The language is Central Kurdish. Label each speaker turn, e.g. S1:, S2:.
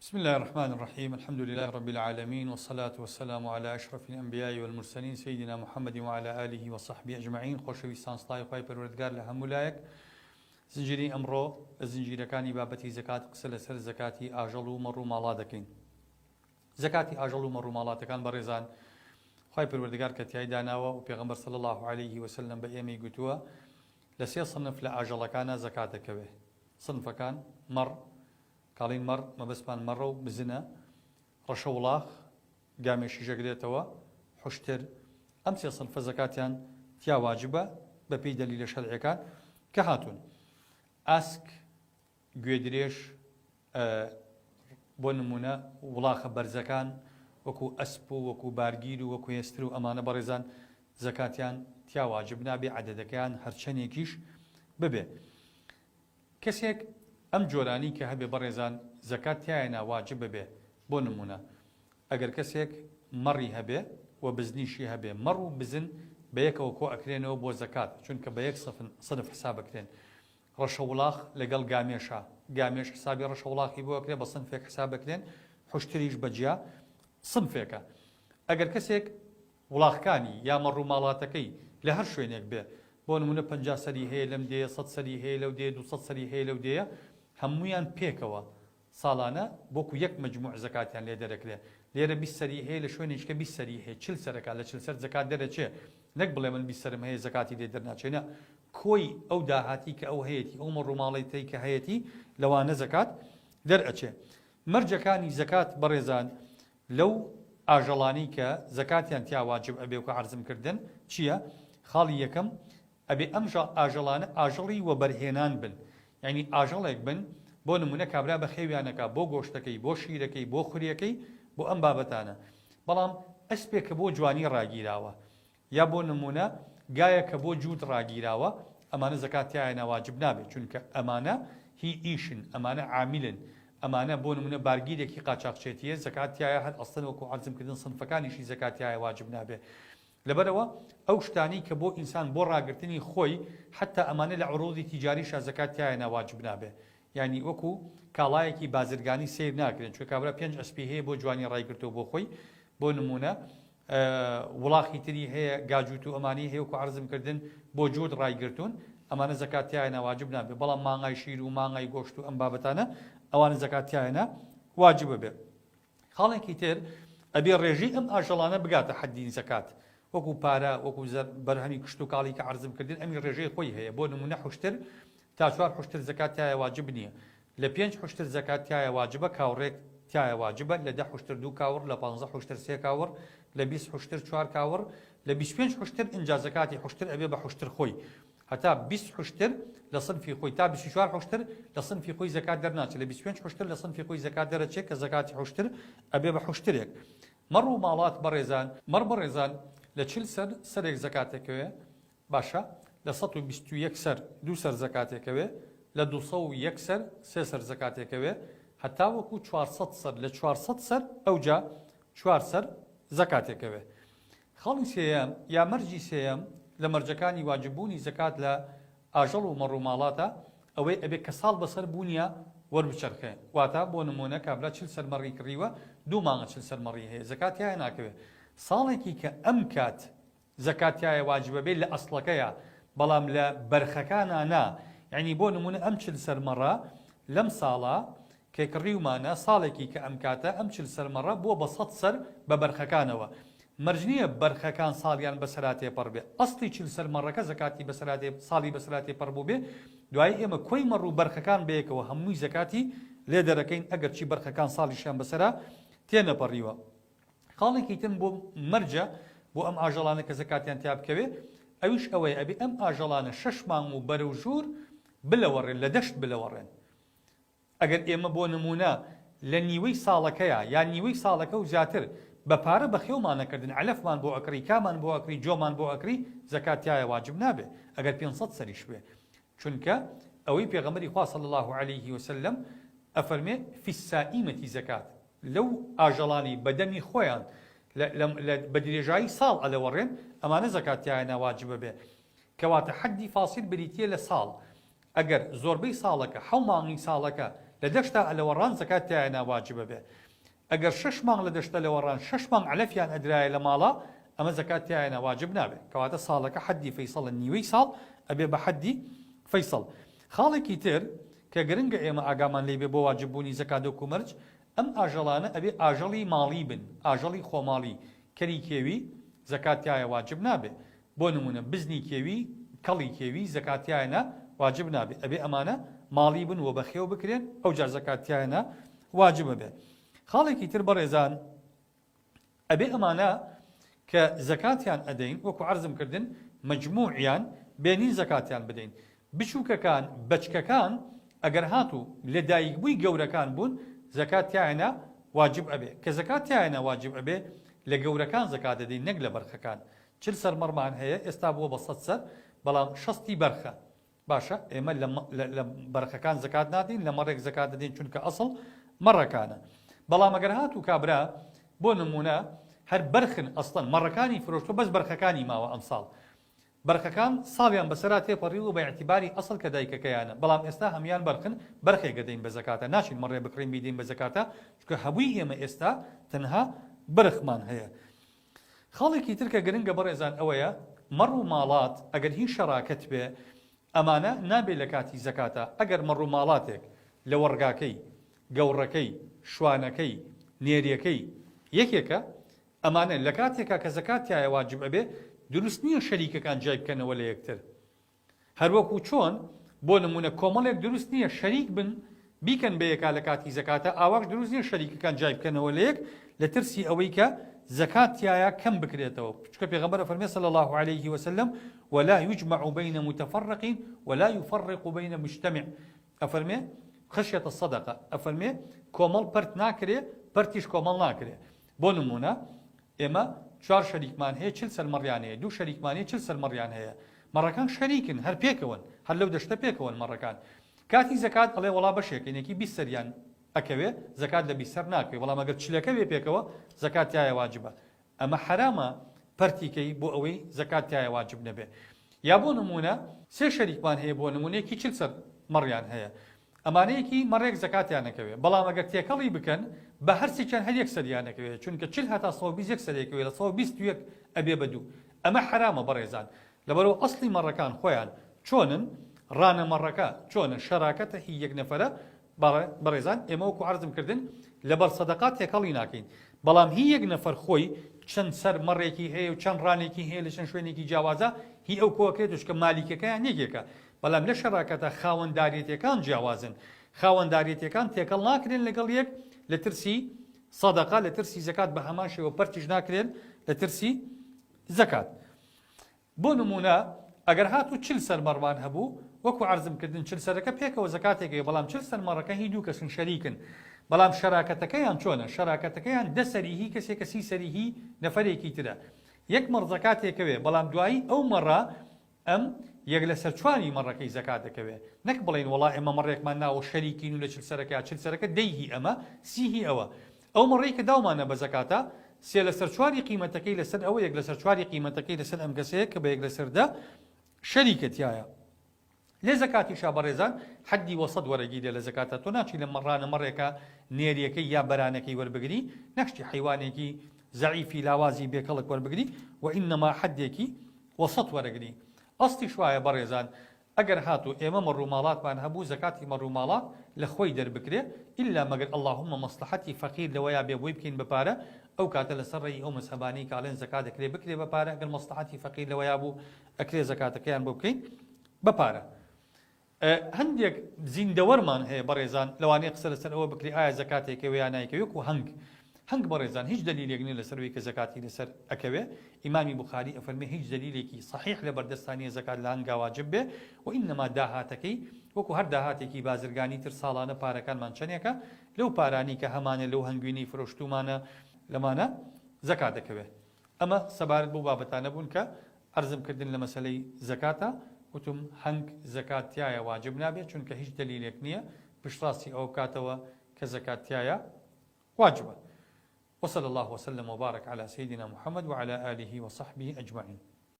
S1: بسم الله الرحمن الرحيم الحمد لله رب العالمين والصلاة والسلام على أشرف الأنبياء والمرسلين سيدنا محمد وعلى آله وصحبه أجمعين خوشويستان سڵای خی پەروەردگار لە هەموو لایەک زنجیری ئەمڕۆ زنجیرەکانی بابەتی زەکات قسە لەسەر زەکاتی ئاژەڵ و مەڕ و ماڵات دەکەین. زەکاتی ئاژەڵ و مەڕ و ماڵاتەکان بەڕێزان خی پەروەردگار کە تیایدا ناوە و پێغەمبەر صلی الله عليه وسلم بە ئێمەی گوتووە لە سێ صنف لە ئاژەڵەکانە زەکات دەکەوێ. صنفەکان مەڕ کاڵین مەڕ مەبەستمان مەڕە و بزنە، ڕەشە وڵاغ گامێشی ژەگرێتەوە، حوشتر. ئەم سێ صنفە زەکاتیان تیا واجبە بە پێی دەلیلە شەرعیەکان کە هاتوون. ئاسک، گوێدرێژ، بۆ نمونە وڵاخە بەرزەکان وەکو ئەسپ و وەکو بارگیر و وەکو هێستر و ئەمانە بەڕێزان زەکاتیان تیا واجب نابێ، عەدەدەکەیان هەرچەندێکیش ببێ. کەسێک ئەم جۆرانی کە هەبێ بەڕێزان زەکات تیایە واجب ببێ. بۆ نمونە ئەگەر کەسێک مەڕی هەبێ و بزنیشی هەبێ، مەڕ و بزن بە یەکەوە کۆ ئەکرێنەوە بۆ زەکات، چونکە بە یەک سنف حساب ئەکرێن. ڕەشە وڵاغ لەگەڵ گامێشە، گامێش حسابی ڕەشە وڵاغی بۆ ئەکرێ بە سنفێک حساب ئەکرێن، حوشتریش بەجیا سنفێکە. ئەگەر کەسێک وڵاغەکانی یا مەڕ و ماڵاتەکەی لە هەر شوێنێک بێ، بۆ نمونە 50 سەری هەیە لەم دێ، 100 سەری هەیە لەو دێ، 200 سەری هەیە لەو دێە، هەموویان پێکەوە ساڵانە بۆکو یەک مەجموع زەکاتیان لێ دەرەکرێ. لێرە 20 سەری هەیە لە شوێنێککە 20 سەری هەیە، 40 سەرەکە لە 40 سەر زەکات دەرەچێ. نەک بڵێ من 20 سەرم هەیە زەکاتی لێ دەرناچێنە، کۆی ئەو داهاتی کە ئەو هەیەی ئەو مەڕ و ماڵەتی کە هەیەی لەوانە زەکات دەرئەچێ. مەرجەکانی زەکات بەڕێزان لەو ئاژەڵانی کە زەکاتیان تیا واجب ئەبێ و کە عەرزم کردن چییە؟ خاڵی یەکەم ئەبێ ئەم ئاژەڵانە ئاژەڵی وەبەرهێنان بن، یعنی ئاژەڵێک بن بۆ نمونە کابرا بە خێویانەکە بۆ گۆشتەکەی، بۆ شیرەکەی، بۆ خوریەکەی، بۆ ئەم بابەتانە. بەڵام ئەسپێکە بۆ جوانی ڕاگیراوە، یا بۆ نمونە گایە کە بۆ جوود ڕاگیراوە، ئەمانە زەکات تیایە واجب نابێت، چونکە ئەمانە هی ئیشن، ئەمانە عامیلن، ئەمانە بۆ نمونە بارگیرێکی قاچاقچێتیە زەکات تیایە، هەر ئەستن وەکو عەرزم کردن سنفەکانیشی زەکات تیایە واجب نابێت. لەبەرەوە ئەو شتانی کە بۆ ئینسان بۆ ڕاگرتنی خۆی حتا ئەمانە لە عروضی تیجاریشە زەکات تیایە واجب نابێ. یعنی وەکو کاڵایەکی بازرگانی سیر ناکرێن، چون کابرا 5 ئەسپی هەیە بۆ جوانی ڕایگرتەوە بۆ خۆی، بۆ نمونە وڵاخی تری هەیە گاجووت و ئەمانی هەیە وەکو عەرزم کردن بۆ جوود ڕایگرتوون، ئەمانە زەکات تیایە واجب نابێ. بەڵام مانگای شیر و مانگای گۆشت و ئەم بابەتانە ئەوانە زەکات تیایە واجب بێ. خاڵێکی تر ئەبێ ڕێژی ئەم ئاژەڵانە بگاتە حەدی زەکات، وەکو پارە، وەکو بەرهەمی کشت و کاڵی کە عەرزم کردن ئەمی ڕێژەی خۆی هەیە. بۆ نمونە حوشتر تا 4 حوشتر زەکات تیایە واجب نییە، لە 5 حوشتر زەکات تیایە واجبە، کاوڕێک تیایە واجبە، لە 10 حوشتر 2 کاوڕ، لە 15 حوشتر 3 کاوڕ، لە 20 حوشتر 4 کاوڕ، لە 25 حوشتر ئینجا زەکاتی حوشتر ئەبێ بە حوشتر خۆی، هەتا 20 حوشتر لە صنفی خۆی تا 24 حوشتر لە صنفی خۆی زەکات دەرناچێت، لە 25 حوشتر لە صنفی خۆی زەکات دەرەچێت کە زەکاتی حوشتر ئەبێ بە حوشترێک. مەڕ و ماڵات بەڕێزان، مەڕ بەڕێزان لە 40 سەر سەرێک زەکاتێکەوێ، باشە لە 121 سەر 2 سەر زەکاتێکەوێ، لە 201 سەر 3 سەر زەکاتێکەوێ، هەتا وەکو 400 سەر لە 400 سەر ئەوجا 4 سەر زەکاتێکەوێ. خاڵی سێیەم یا مەرجی سێیەم لە مەرجەکانی واجببوونی زەکات لە ئاژەڵ و مەڕ و ماڵاتە ئەوەی ئەبێ کە ساڵ بەسەر بوونیە وەربچەرخێ. واتە بۆ نمونە کابرا 40 سەر مەڕی کڕیوە، 2 مانگە 40 سەر مەڕی هەیە، زەکات تیایە ناکەوێت. ساڵێکی کە ئەم کات زەکات تیایە واجبە بێت لە ئەسڵەکەیە، بەڵام لە بەرخەکانە نا. یعنی بۆ نمونە ئەم 40 سەر مەڕە لەم ساڵە کە کڕیومانە، ساڵێکی کە ئەم کاتە ئەم 40 سەر مەڕە بووە بە 100 سەر بە بەرخەکانەوە. مەرج نییە بەرخەکان ساڵیان بەسەراتێ پڕ بێ، ئەسڵی 40 سەر مەڕەکە زەکاتی بەسەراتێ ساڵی بەسەراتێ پڕ بوو بێ، دوای ئێمە کۆی مەڕ و بەرخەکان بەیەکەوە هەمووی زەکاتی لێ دەرەکەین ئەگەر چی بەرخەکان ساڵیشیان بەسەرا تێنەپەڕیوە. خاڵێکی تر بۆ مەرجە بۆ ئەم ئاژەڵانە کە زەکاتیان تیا بکەوێ، ئەویش ئەوەیە ئەبێ ئەم ئاژەڵانە 6 مانگ و بەرەو ژوور بلەوەڕێن، لە دەشت بلەوەڕێن. ئەگەر ئێمە بۆ نمونە لە نیوەی ساڵەکەیە یا نیوەی ساڵەکە و زیاتر بە پارە بەخێومان نەکردن، علەفمان بۆ ئەکری، کامان بۆ ئەکری، جۆمان بۆ ئەکری، زەکات تیایە واجب نابێ ئەگەر 500 سەریش بێ، چونکە ئەوەی پێغەمبەری خوا صلی الله عليه وسلم ئەفەرمێ فی السائیمەتی زەکات، لەو ئاژەڵانی بەدەمی خۆیان بە درێژایی ساڵ ئەلەوەڕێن، ئەمانە زەکات تیایە واجبە بێ. کەواتە حەدی فاسیل بریتیە لە ساڵ. ئەگەر زۆربەی ساڵەکە 7 مانگی ساڵەکە لە دەشتا ئەلەوەڕان زەکات تایە ناواجبە بێ ئەگەر 6 مانگ لە دەشتە لەوەڕان 6 مانگ علەفیان ئەدرایە لە ماڵە ئەمە زەکات تایە ناواجب نابێت کەواتە ساڵەکە حەدی فەیسەڵە نیوەی ساڵ ئەبێ بە حەدی فەیسەڵ خاڵێکی تر کە گرنگە ئێمە ئاگامان لێ بێ بۆ واجببوونی زەکات و کومەرج ئەم ئاژەڵانە ئەبێ ئاژەڵی ماڵی بن ئاژەڵی خۆماڵی کەری کێوی زەکات تایە واجب نابێ بۆ نمونە بزنی کێوی کەڵی کێوی زەکات تایە واجب نابێ ئەبێ ئەمانە ماڵی بن و بەخێو بکرێن ئەو جار زەکات تایە واجبە بێ خاڵێکی تر بەڕێزان ئەبێ ئەمانە کە زەکاتیان ئەدەین وەکو عەرزم کردن مەجموعیان بێنین زەکاتیان بدەین بچووکەکان بەچکەکان ئەگەر هاتوو لە دایکبووی گەورەکان بوون زەکات تایە واجب ئەبێ کە زەکات تایە واجب ئەبێ لە گەورەکان زەکات دەدەین نەک لە بەرخەکان 40 سەرمەڕمان هەیە ئێستا بووە بە 100 سەر بەڵام 60 بەرخە باشە ئێمە لە بەرخەکان زەکات نادەین لە مەڕێک زەکات دەدەین چونکە ئەسڵ مەڕەکانە بەڵام ئەگەر هاتوو کابرا بۆ نمونە هەر بەرخن ئەسڵەن مەڕەکانی فرۆشتۆ بەس بەرخەکانی ماوە ئەمساڵ بەرخەکان ساڵیان بەسەرا تێپەڕی و بە ئیعتیباری ئەسڵ کە دایکەکەیانە بەڵام ئێستا هەمیان بەرخن بەرخێک دەدەین بە زەکاتە ناچین مەڕێ بکڕین بیدەین بە زەکاتە چونکە هەمووی ئێمە ئێستا تەنها بەرخمان هەیە خاڵێکی تر کە گرنگە بەڕێزان ئەوەیە مەڕ و ماڵات ئەگەر هیچ شەراکەت بێ ئەمانە نابێت لە کاتی زەکاتە ئەگەر مەڕ و ماڵاتێک لە وەرگاکەی گەوڕەکەی شوانەکەی نێریەکەی یەکێکە ئەمانە لە کاتێکا کە زەکات تایە واجب ئەبێ دروست نییە شەریکەکان جای بکەنەوە لە یەکتر هەروەکو چۆن بۆ نمونە کۆمەڵێک دروست نییە شەریک بن بیکەن بە یەکا لە کاتی زەکاتە ئاواش دروست نییە شەریکەکان جای بکەنەوە لە یەک لە ترسی ئەوەی کە زەکات تایە کەم بکرێتەوە چونکە پێغەمبەر فەرمێ صلی الله عليه وسلم ولا يجمع بين متفرق ولا يفرق بين مجتمع ئەفەرمێ خشية الصدقة ئەفەرمێ کۆمەڵ پەرت ناکرێ پەرتیش کۆمەڵ ناکرێ بۆ نمونە ئێمە 4 شەریکمان هەیە 40 سەرمەڕیان هەیە 2 شەریکمان هەیە 40 سەرمەڕیان هەیە مەڕەکان شەریکن هەر پێکەوەن هەر لەو دەشتە پێکەوەن مەڕەکان کاتی زەکات ئەڵێ وەڵا بەشێکێنێکی 20 سەریان ئەکەوێ زەکات لە 20 سەر ناکەوێ بەڵام ئەگەر چلەکە بێ پێکەوە زەکات تایە واجبە ئەمە حرامە پەرتیکەی بۆ ئەوەی زەکات تایە واجب نەبێ یا بۆ نمونە 3 شەریکمان هەیە بۆ نمونەیەکی 40 سەرمەڕیان هەیە ئەمانەیەکی مەڕێک زەکاتیان نەکەوێت بەڵام ئەگەر تێکەڵی بکەن بە هەرچیان هەر یەک سەریان نەکەوێت چونکە 40 هەتا 120 سەرێکەوێت لە 121 ئەبێ بە 2 ئەمە حرامە بەڕێزان لەبەرەوە ئەسڵی مەڕەکان خۆیان چۆنن ڕانە مەڕەکە چۆنە شەراکەتە هی یەک نەفەرە بەڕێزان ئێمە وەکو عەرزم کردن لەبەر سەدەقات تێکەڵی ناکەین بەڵام هی یەک نەفەر خۆی چەند سەر مەڕێکی هەیە و چەند ڕانێکی هەیە لە چەند شوێنێکی جیاوازە هی ئەو کۆکرێت چکە مالیکەکەیان یەکێکە بەڵام لە شەراکەتە خاوەنداریەتەکان جیاوازن خاوەنداریەتەکان تێکەڵ ناکرێن لەگەڵ یەک لە ترسی سەدەقا لە ترسی زەکات بە هەمان شێوە پەرتیش ناکرێن لە ترسی زەکات بۆ نمونە ئەگەر هاتوو 40 سەرمەڕمان هەبوو وەکو عەرزم کردن 40 سەرەکە پێکەوە زەکاتێکەوە بەڵام 40 سەرمەڕەکە هی دوو کەسن شەریکن بەڵام شەراکەتەکەیان چۆنە شەراکەتەکەیان 10 سەری هی کەسێکە 30 سەری هی نەفەرێکی ترە یەک مەڕ زەکاتێکەوێ بەڵام دوایی ئەو مەڕە ئەم یەک لە سەرچوانی مەڕەکەی زەکات دەکەوێت نەک بڵێن وەڵا ئێمە مەڕێکمان ناوە شەریکین و لە 40 سەرەکە 40 سەرەکە دەیهی ئەمە سیهی ئەوە ئەو مەڕێی کە داومانە بە زەکاتە سێ لە سەرچواری قیمەتەکەی لەسەر ئەوە یەک لە سەرچواری قیمەتەکەی لەسەر ئەم کەسەیە کە بە یەک لەسەردا شەریکەتیایە لێ زەکاتی شابەڕێزان حەدی وەسەد وەرەگیرێ لە زەکاتە تۆ ناچی لە مەڕانە مەڕێکە نێریەکەی یا بەرانەکەی وەربگری نەخشتی حیوانێکی زەعیفی لاوازی بێکەڵک وەربگری و ئینەما حەدێکی وەسەد وەرەگری ئەستی شوایە بەڕێزان ئەگەر هاتوو ئێمە مەڕووماڵاتمان هەبوو زەکاتی مەڕووماڵات لە خۆی دەربکرێ ئیلا مەگەر اللهم مەسلحەتی فەقیر لەوەیە بێ بۆی بکەین بەپارە ئەو کاتە لەسەر ڕێی ئەو مەسەبانی کاڵێن زەکات دەکرێ بکرێ بەپارە ئەگەر مەسلحەتی فەقیر لەوەیە بوو ئەکرێ زەکاتەکەیان بۆ بکەین بەپارە هەندێک زیندەوەرمان هەیە بەڕێزان لەوانەیە قسە لەسەر ئەوە بکرێ ئایا زەکاتێکەوێ یان نایکەوێت و هەنگ بەڕێزان هیچ دلیلێک نیە لەسەروەی کە زەکاتی لەسەر ئەکەوێ ئیمامی بوخاری ئەفەرمێ هیچ دلیلێکی صحیح لە بەردەستانی زەکات لە هەنگا واجب بێ و ئینەما داهاتەکەی وەکو هەر داهاتێکی بازرگانی تر ساڵانە پارەکانمان چەندێکە لەو پارانی کە هەمانە لەو هەنگوینەی فرۆشتومانە لەمانە زەکات دەکەوێت ئەمە سەبارەت بۆ بابەتانە بوون کە عەرزم کردن لە مەسەلەی زەکاتە وتم هەنگ زەکات تایە واجب نابێت چونکە هیچ دلیلێک نییە پشتڕاستی ئەو کاتەوە کە زەکات تایە واجبە وصلى الله وسلم وبارك على سيدنا محمد وعلى آله وصحبه أجمعين